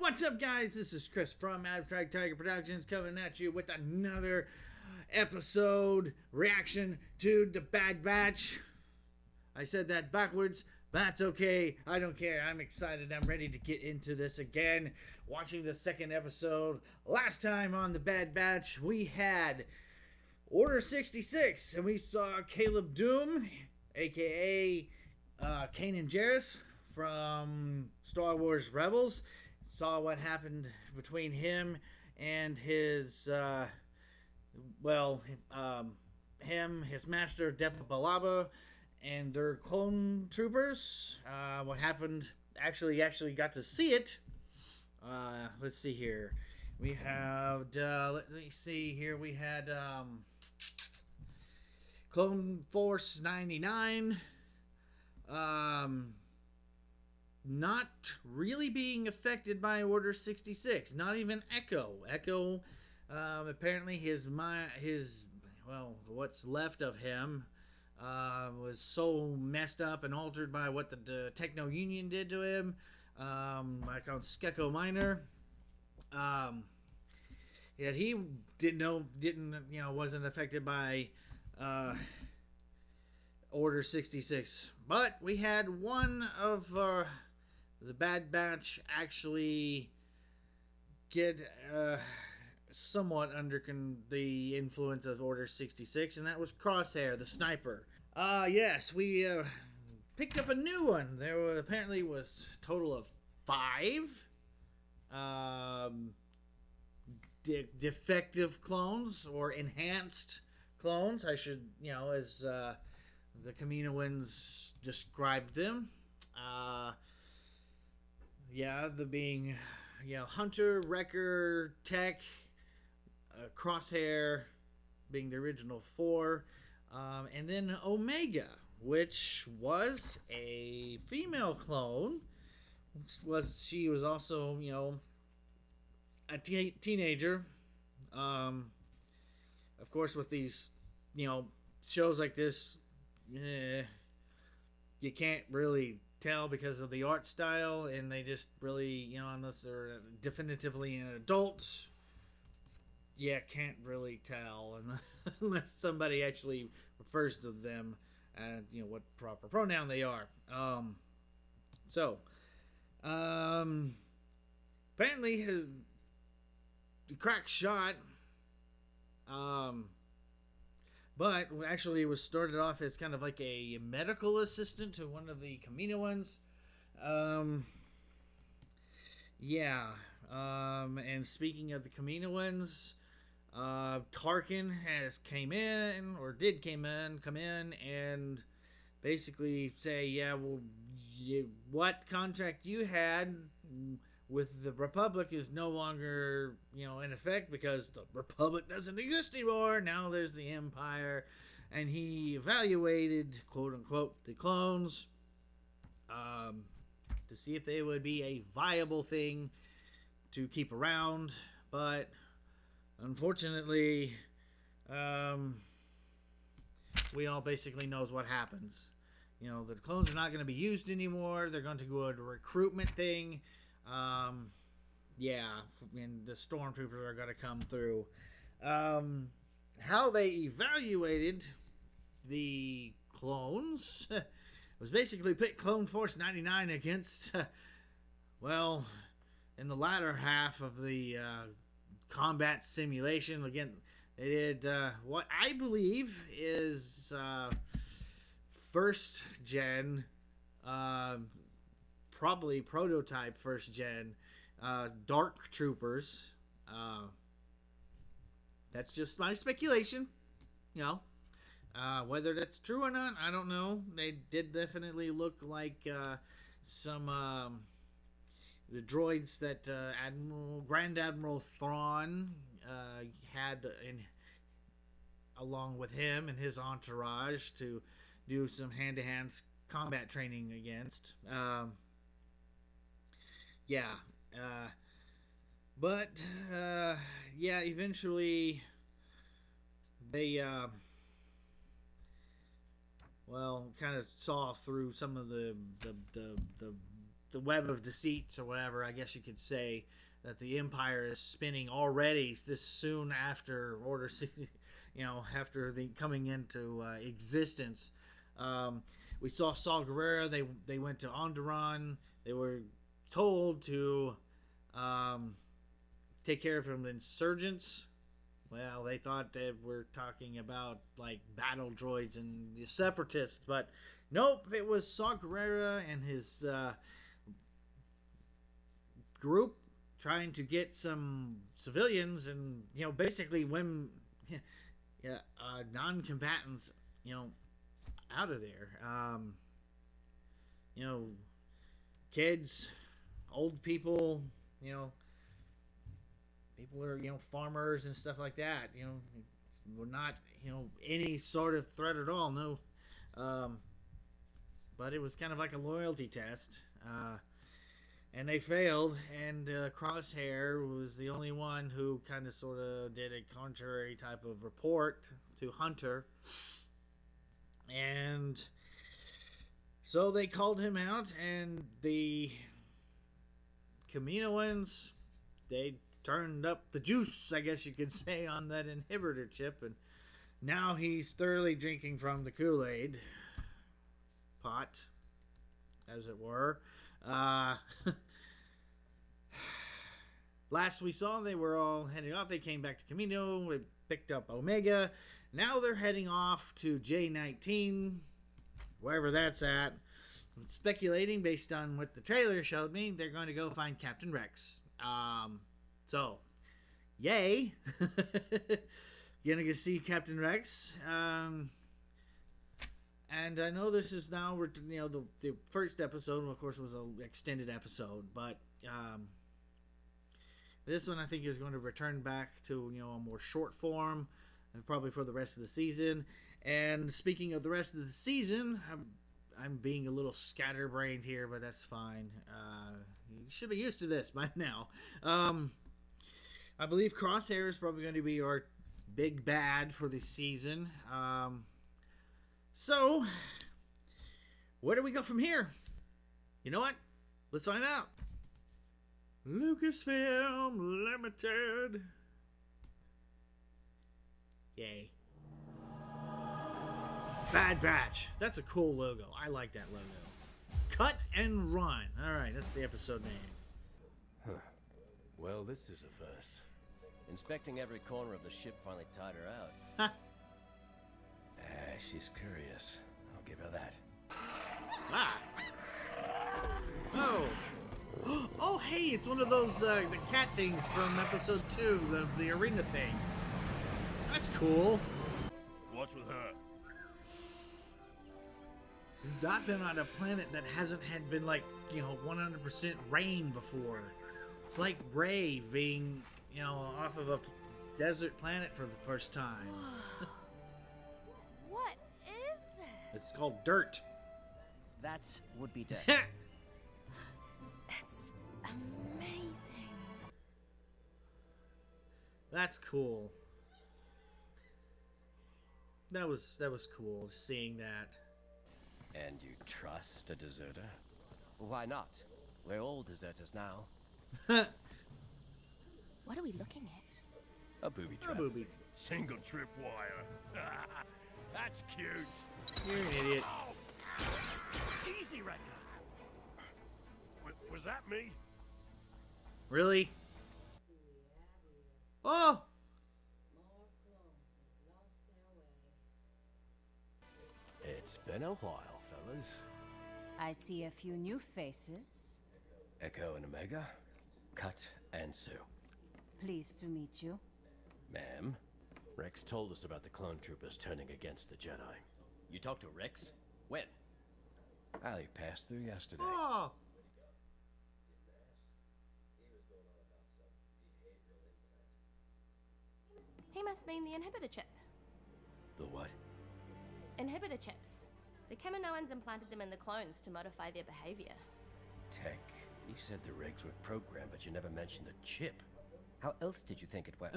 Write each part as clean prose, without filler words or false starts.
What's up, guys? This is Chris from Abstract Tiger Productions coming at you with another episode reaction to the Bad Batch. I said that backwards, but that's okay. I don't care. I'm excited. I'm ready to get into this again. Watching the second episode. Last time on the Bad Batch, we had Order 66, and we saw Caleb Doom, aka Kanan Jarrus from Star Wars Rebels. Saw what happened between him and his, his master Depa Billaba, and their clone troopers. What happened? Actually got to see it. Let's see here. We have. Let me see here. We had Clone Force 99. Not really being affected by Order 66. Not even Echo. Echo, apparently what's left of him was so messed up and altered by what the Techno Union did to him. Like on Skeko Minor. Yet he wasn't affected by Order 66. But we had one of the Bad Batch actually get somewhat under the influence of Order 66, and that was Crosshair, the sniper. Yes, we picked up a new one. There apparently was a total of 5 defective clones, or enhanced clones, I should, as the Kaminoans described them. The being, Hunter, Wrecker, Tech, Crosshair being the original 4, and then Omega, which was a female clone. She was also, a teenager. Of course, with these, shows like this, you can't really tell because of the art style, and they just really, unless they're definitively an adult, can't really tell unless somebody actually refers to them and what proper pronoun they are. Apparently his crack shot, but actually was started off as kind of like a medical assistant to one of the Kaminoans. And speaking of the Kaminoans, Tarkin come in and basically say, what contract you had with the Republic is no longer, in effect, because the Republic doesn't exist anymore. Now there's the Empire. And he evaluated, quote unquote, the clones to see if they would be a viable thing to keep around. But unfortunately, we all basically knows what happens. The clones are not going to be used anymore. They're going to go to a recruitment thing. And the stormtroopers are going to come through. How they evaluated the clones was basically pit Clone Force 99 against, in the latter half of the combat simulation. Again, they did what I believe is first gen, probably prototype first gen dark troopers. That's just my speculation. Whether that's true or not, I don't know. They did definitely look like some the droids that Grand Admiral Thrawn had along with him and his entourage to do some hand-to-hand combat training against. Eventually they kind of saw through some of the the web of deceit or whatever, I guess you could say, that the Empire is spinning already this soon after Order 60, after the coming into existence. We saw Saw Gerrera. They went to Onderon. They were told to take care of some insurgents. Well, they thought they were talking about like battle droids and the separatists, but nope, it was Saw Gerrera and his group trying to get some civilians and basically women, non-combatants, out of there. Kids, old people, people are, farmers and stuff like that, were not, any sort of threat at all. No. But it was kind of like a loyalty test. And they failed, and Crosshair was the only one who kind of sort of did a contrary type of report to Hunter. And so they called him out, and the Kaminoans, they turned up the juice, I guess you could say, on that inhibitor chip, and now he's thoroughly drinking from the Kool-Aid pot, as it were. Last we saw, they were all heading off. They came back to Camino. We picked up Omega. Now they're heading off to J19, wherever that's at. I'm speculating based on what the trailer showed me, they're going to go find Captain Rex. So, yay. Gonna go see Captain Rex. And I know this is now, the first episode, of course, was an extended episode, but this one I think is going to return back to, a more short form, probably for the rest of the season. And speaking of the rest of the season, I'm being a little scatterbrained here, but that's fine. You should be used to this by now. I believe Crosshair is probably going to be our big bad for the season. So, where do we go from here? You know what? Let's find out. Lucasfilm Limited. Yay. Bad Batch. That's a cool logo. I like that logo. Cut and Run. Alright, that's the episode name. Huh. Well, this is a first. Inspecting every corner of the ship finally tied her out. Huh. She's curious. I'll give her that. Ah. Oh. Oh, hey, it's one of those, the cat things from episode 2, the arena thing. That's cool. What's with her? She's not been on a planet that hasn't had been, 100% rain before. It's like Rey being, off of a desert planet for the first time. What is this? It's called dirt. That would be dirt. It's amazing. That's cool. That was cool, seeing that. And you trust a deserter? Why not? We're all deserters now. What are we looking at? A booby trap. Booby. Single tripwire. That's cute. You're an idiot. Oh. Easy, Wrecker. Was that me? Really? Oh! It's been a while, fellas. I see a few new faces. Echo and Omega, Cut and Sue. Pleased to meet you. Ma'am, Rex told us about the clone troopers turning against the Jedi. You talked to Rex? When? Ali passed through yesterday. Oh! He must mean the inhibitor chip. The what? Inhibitor chips. The Kaminoans implanted them in the clones to modify their behavior. Tech. You said the rigs were programmed, but you never mentioned the chip. How else did you think it worked?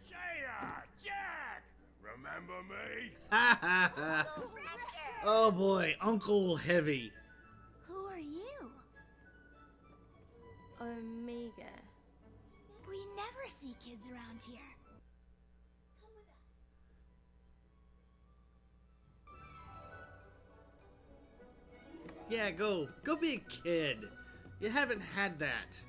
Jaya! Jack! Remember me? Ha ha ha! Oh boy, Uncle Heavy. Who are you? Omega. We never see kids around here. Yeah, go be a kid. You haven't had that.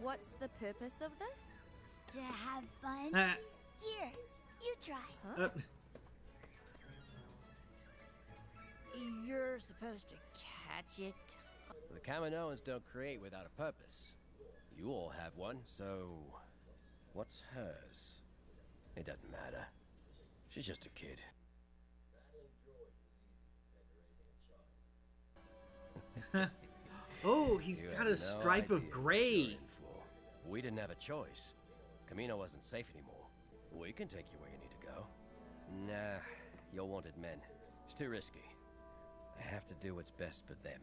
What's the purpose of this? To have fun? Uh, Here, you try. Huh? uh, You're supposed to catch it. The Kaminoans don't create without a purpose. You all have one, so... what's hers? It doesn't matter. She's just a kid. oh, he's You got have a no stripe idea of what gray. you're in for. We didn't have a choice. Camino wasn't safe anymore. We can take you where you need to go. Nah, you're wanted men. It's too risky. I have to do what's best for them.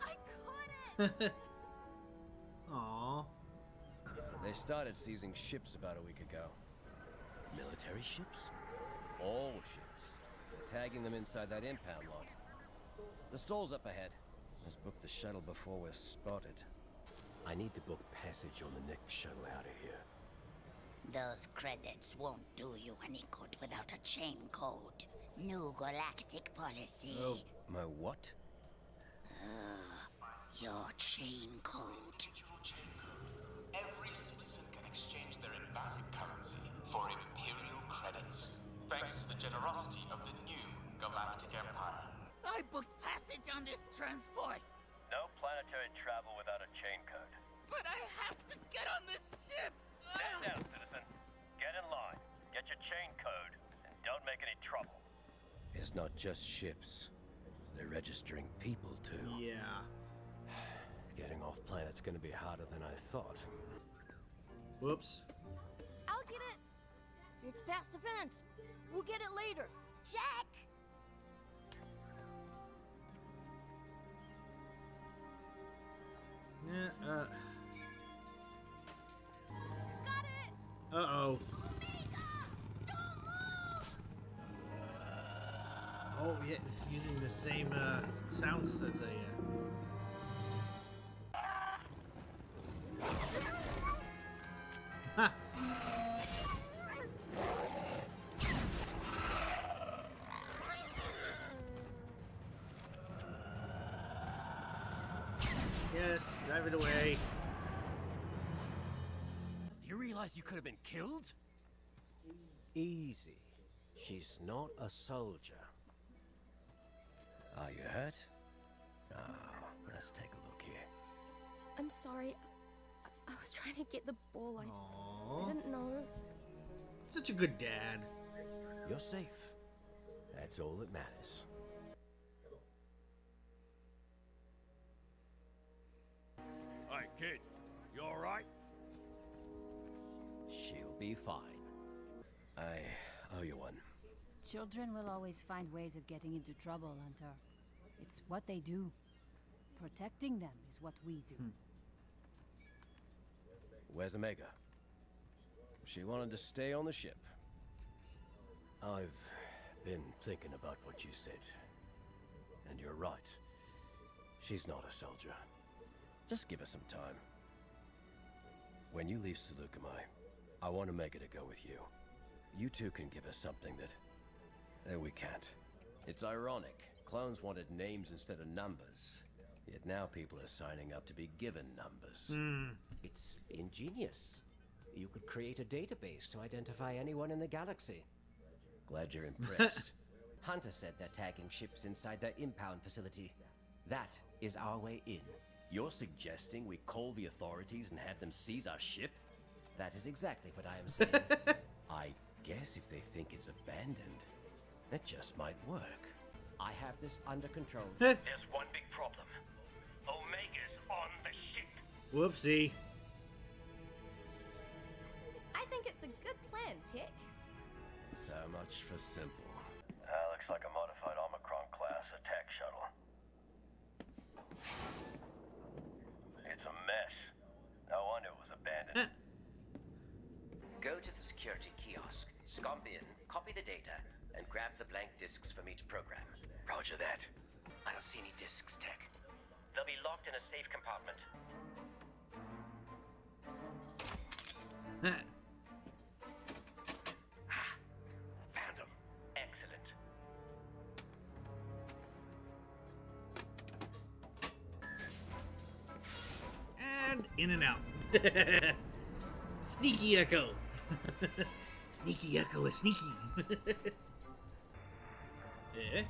I caught it! Aw. They started seizing ships about a week ago. Military ships? All ships. They're tagging them inside that impound lot. The stall's up ahead. Let's book the shuttle before we're spotted. I need to book passage on the next shuttle out of here. Those credits won't do you any good without a chain code. New galactic policy. Oh. My what? Your chain code. Every citizen can exchange their invalid currency for Imperial credits, thanks to the generosity of the new Galactic Empire. I booked passage on this transport, No planetary travel without a chain code. but I have to get on this ship! Stand down, citizen. Get in line. Get your chain code, and don't make any trouble. It's not just ships. They're registering people, too. Yeah. Getting off planet's gonna be harder than I thought. Whoops. I'll get it. It's past the fence. We'll get it later. Check! Yeah, Got it! uh-oh. Oh, yeah, it's using the same, sounds as a, Ha! Yes, drive it away. Do you realize you could have been killed? Easy. She's not a soldier. Are you hurt? Oh, let's take a look here. I'm sorry. I was trying to get the ball. I Aww. didn't know. Such a good dad. You're safe. That's all that matters. Hey, kid, you alright? She'll be fine. I owe you one. Children will always find ways of getting into trouble, Hunter. It's what they do. Protecting them is what we do. Where's Omega? She wanted to stay on the ship. I've been thinking about what you said. And you're right. She's not a soldier. Just give us some time. When you leave Seleucami, I want Omega to go with you. You two can give us something that we can't. It's ironic. Clones wanted names instead of numbers. Yet now people are signing up to be given numbers. It's ingenious. You could create a database to identify anyone in the galaxy. Glad you're impressed. Hunter said they're tagging ships inside their impound facility. That is our way in. You're suggesting we call the authorities and have them seize our ship? That is exactly what I am saying. I guess if they think it's abandoned, that just might work. I have this under control. There's one big problem. Omega's on the ship. Whoopsie. I think it's a good plan, Tech. So much for simple. Looks like a modified Omicron class attack shuttle. It's a mess. No wonder it was abandoned. security kiosk. Scomp in, copy the data, and grab the blank disks for me to program. Roger that. I don't see any discs, Tech. They'll be locked in a safe compartment. Found them. Excellent. And in and out. Sneaky Echo. Sneaky Echo is sneaky. Yeah.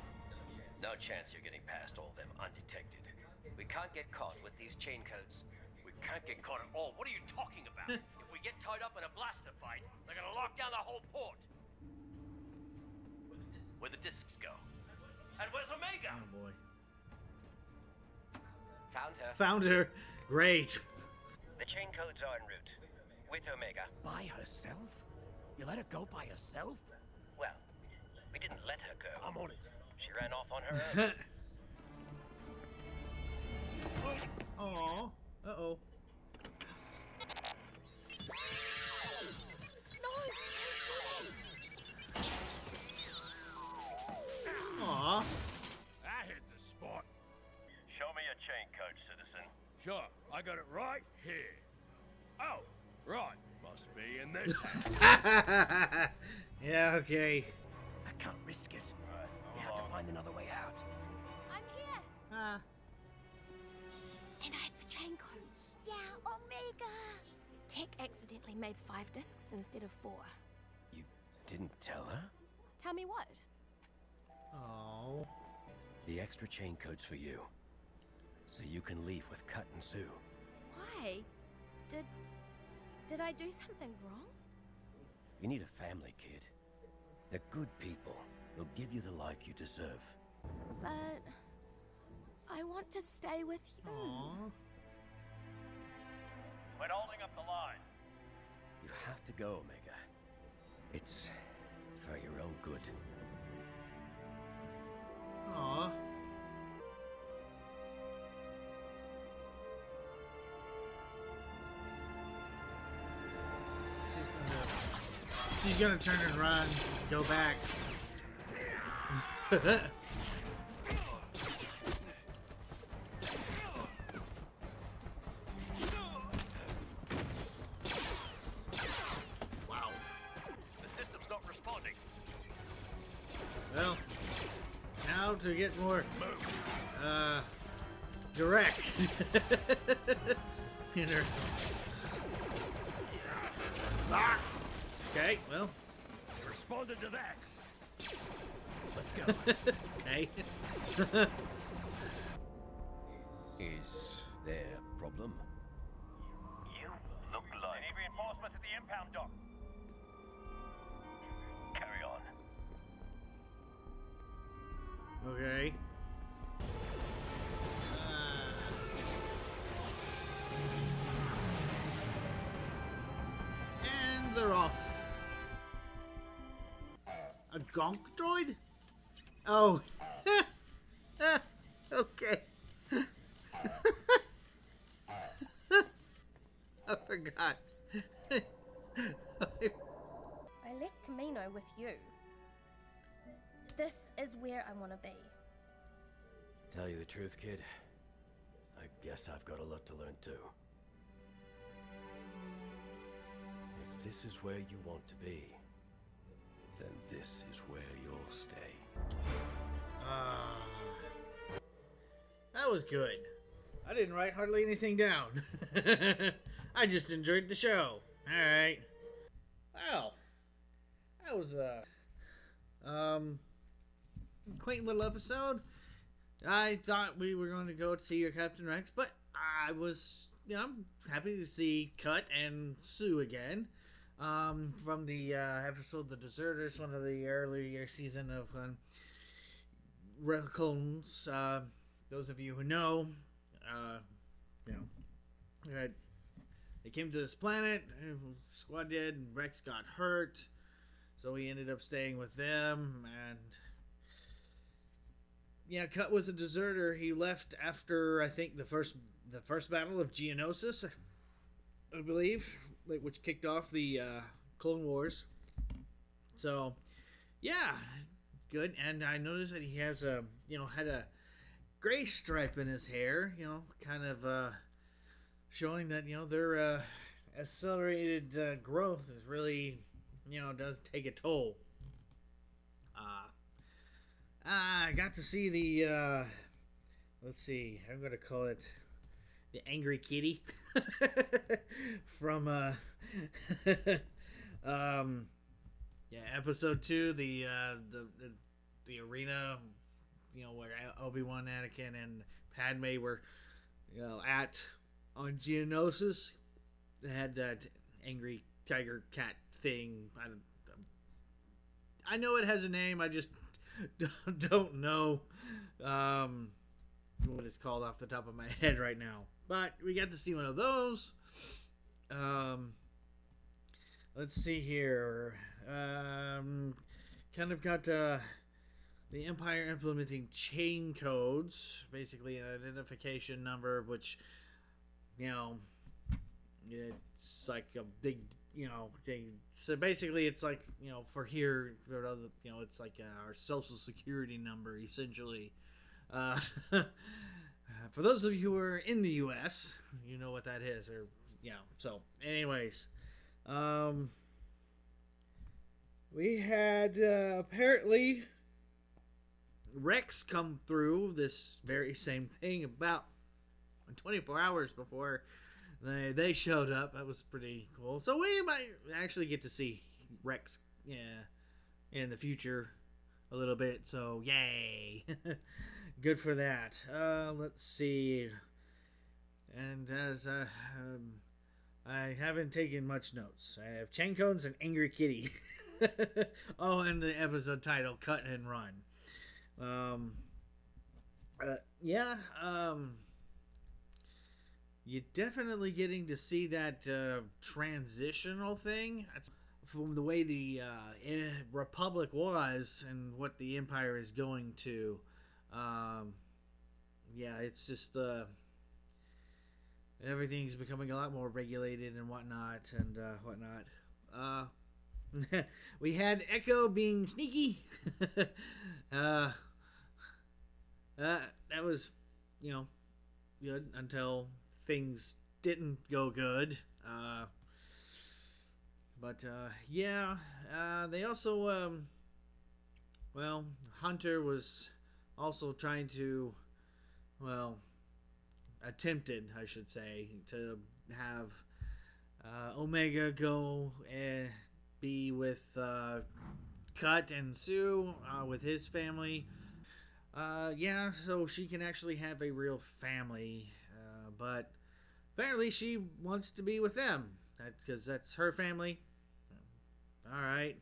No chance you're getting past all them undetected. We can't get caught with these chain codes. We can't get caught at all. What are you talking about? If we get tied up in a blaster fight, they're gonna lock down the whole port. Where'd the discs go? And where's Omega? Oh boy. Found her. Found her. Great. The chain codes are en route. With Omega. By herself? You let her go by herself? Well, we didn't let her go. I'm on it. She ran off on her own. Aw. Uh-oh. Aw. I hit the spot. Show me your chain code, citizen. Sure, I got it right here. Oh, right. Must be in this hat. Yeah, okay. I can't risk it. We have to find another way out. I'm here. Ah. And I have the chain codes. Yeah, Omega. Tech accidentally made 5 discs instead of 4. You didn't tell her? Tell me what? Oh. The extra chain code's for you. So you can leave with Cut and Sue. Why? Did I do something wrong? You need a family, kid. They're good people. They'll give you the life you deserve. But I want to stay with you. Aw. We're holding up the line. You have to go, Omega. It's for your own good. Aw. She's gonna turn and run, go back. Wow. The system's not responding. Well, now to get more direct in her. Ah! Okay, well. Responded to that. Let's go. Okay. Is there a problem? You look like... They need reinforcements at the impound dock. Carry on. Okay. And they're off. A gonk droid? Oh. Okay. I forgot. I left Camino with you. This is where I want to be. Tell you the truth, kid. I guess I've got a lot to learn too. If this is where you want to be, then this is where you'll stay. That was good. I didn't write hardly anything down. I just enjoyed the show. Alright. Wow. That was a quaint little episode. I thought we were going to go to see your Captain Rex, but I was, I'm happy to see Cut and Sue again. From the episode The Deserters, one of the earlier season of Raccoons. Those of you who know, they came to this planet, Squad did, and Rex got hurt, so he ended up staying with them, and yeah, Cut was a deserter. He left after, I think, the first battle of Geonosis, I believe, which kicked off the Clone Wars. So, yeah, good. And I noticed that he has had a gray stripe in his hair, kind of showing that, their accelerated growth is really, does take a toll. I got to see the, let's see, I'm going to call it the Angry Kitty from, episode 2, the arena, where Obi-Wan, Anakin, and Padme were, at on Geonosis. They had that angry tiger cat thing. I know it has a name. I just don't know what it's called off the top of my head right now. But we got to see one of those. Let's see here. Kind of got the Empire implementing chain codes, basically an identification number, which, it's like a big, thing. So basically it's like, for here, for other, it's like our social security number, essentially. For those of you who are in the U.S., you know what that is, or, so anyways, we had, apparently Rex come through this very same thing about 24 hours before they showed up. That was pretty cool. So we might actually get to see Rex in the future a little bit. So yay. Good for that. Let's see. And as I haven't taken much notes. I have chain codes and Angry Kitty. Oh, and the episode title, Cut and Run. You're definitely getting to see that transitional thing from the way the Republic was and what the Empire is going to. It's just everything's becoming a lot more regulated and whatnot. We had Echo being sneaky. That was, good until things didn't go good. They also, Hunter was also trying to, attempted, I should say, to have Omega go and be with Cut and Sue with his family. So she can actually have a real family. But apparently she wants to be with them because that's her family. All right.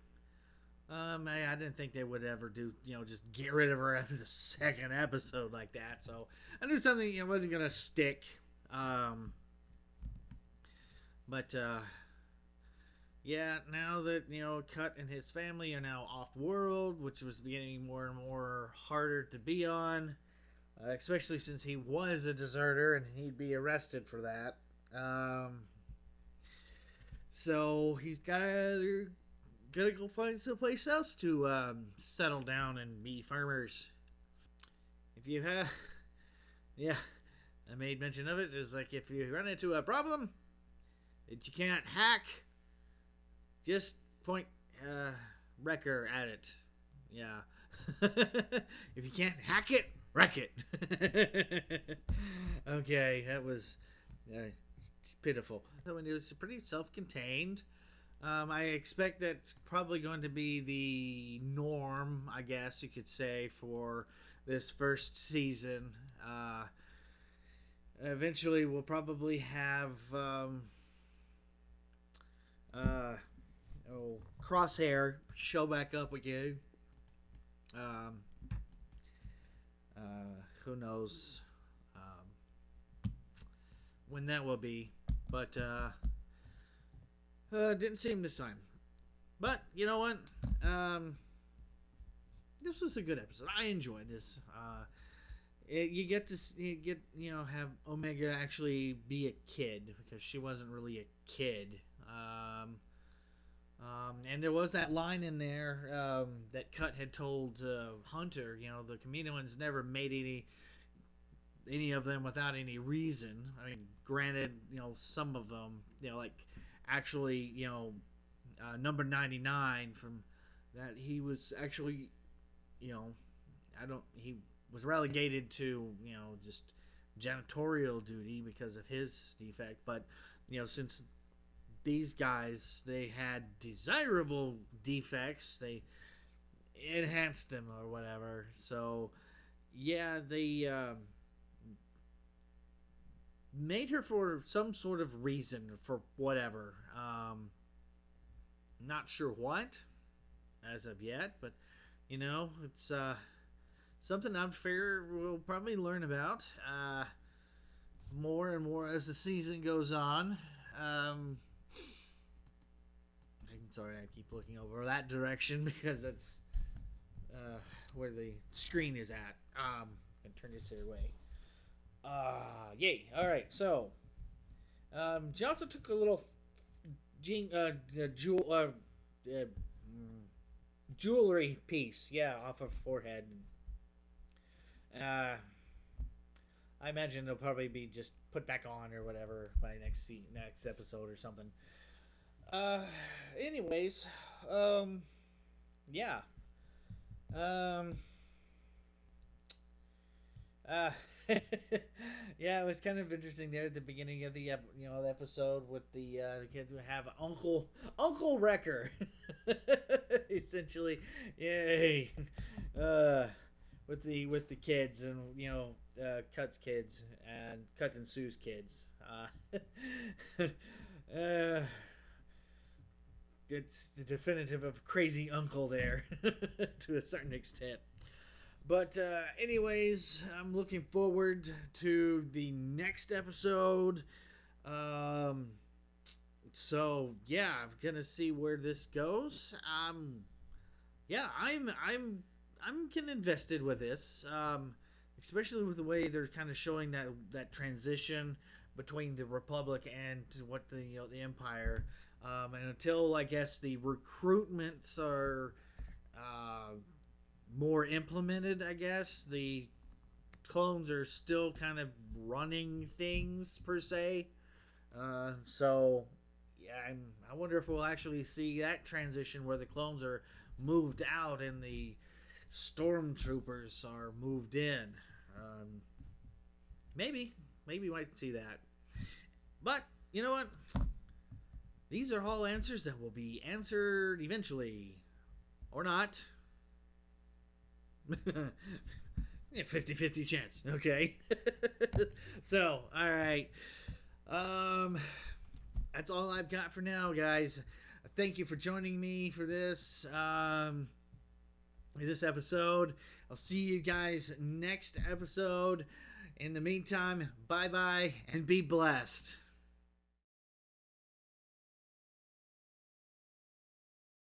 I didn't think they would ever do, just get rid of her after the second episode like that. So I knew something wasn't gonna stick. Now that Cut and his family are now off world, which was getting more and more harder to be on. Especially since he was a deserter and he'd be arrested for that. So he's gotta go find someplace else to settle down and be farmers. If you have, I made mention of it. It's like if you run into a problem that you can't hack, just point Wrecker at it. Yeah. If you can't hack it, wreck it. Okay, that was pitiful. So it was pretty self-contained. I expect that's probably going to be the norm, I guess you could say, for this first season. Eventually, we'll probably have Crosshair show back up again. Who knows when that will be, but didn't seem this time. But you know what? This was a good episode. I enjoyed this. You get to have Omega actually be a kid because she wasn't really a kid. And there was that line in there that Cut had told Hunter, the chameleons never made any of them without any reason. I mean, granted, some of them, like actually, number 99 from that, he was actually, he was relegated to, just janitorial duty because of his defect. But, since these guys, they had desirable defects, they enhanced them or whatever. So, yeah, they made her for some sort of reason, for whatever. Not sure what as of yet, but it's something I'm sure we'll probably learn about more and more as the season goes on. I'm sorry, I keep looking over that direction because that's where the screen is at. I'm gonna turn this here way. Yay! All right, so she also took a little jewelry piece, off her forehead. I imagine it'll probably be just put back on or whatever by next episode or something. Anyways, yeah. Yeah, it was kind of interesting there at the beginning of the the episode with the kids who have Uncle Wrecker, essentially, yay, with the kids and Cut's kids and Cut and Sue's kids. It's the definitive of crazy uncle there to a certain extent. But anyways, I'm looking forward to the next episode. So yeah, I'm gonna see where this goes. I'm kind of invested with this, especially with the way they're kind of showing that transition between the Republic and what the Empire. And until I guess the recruitments are more implemented, I guess the clones are still kind of running things per se. So yeah, I wonder if we'll actually see that transition where the clones are moved out and the stormtroopers are moved in. Maybe we might see that. But you know what? These are all answers that will be answered eventually, or not. 50-50 chance. Okay. So, all right. That's all I've got for now, guys. Thank you for joining me for this episode. I'll see you guys next episode. In the meantime, bye-bye and be blessed.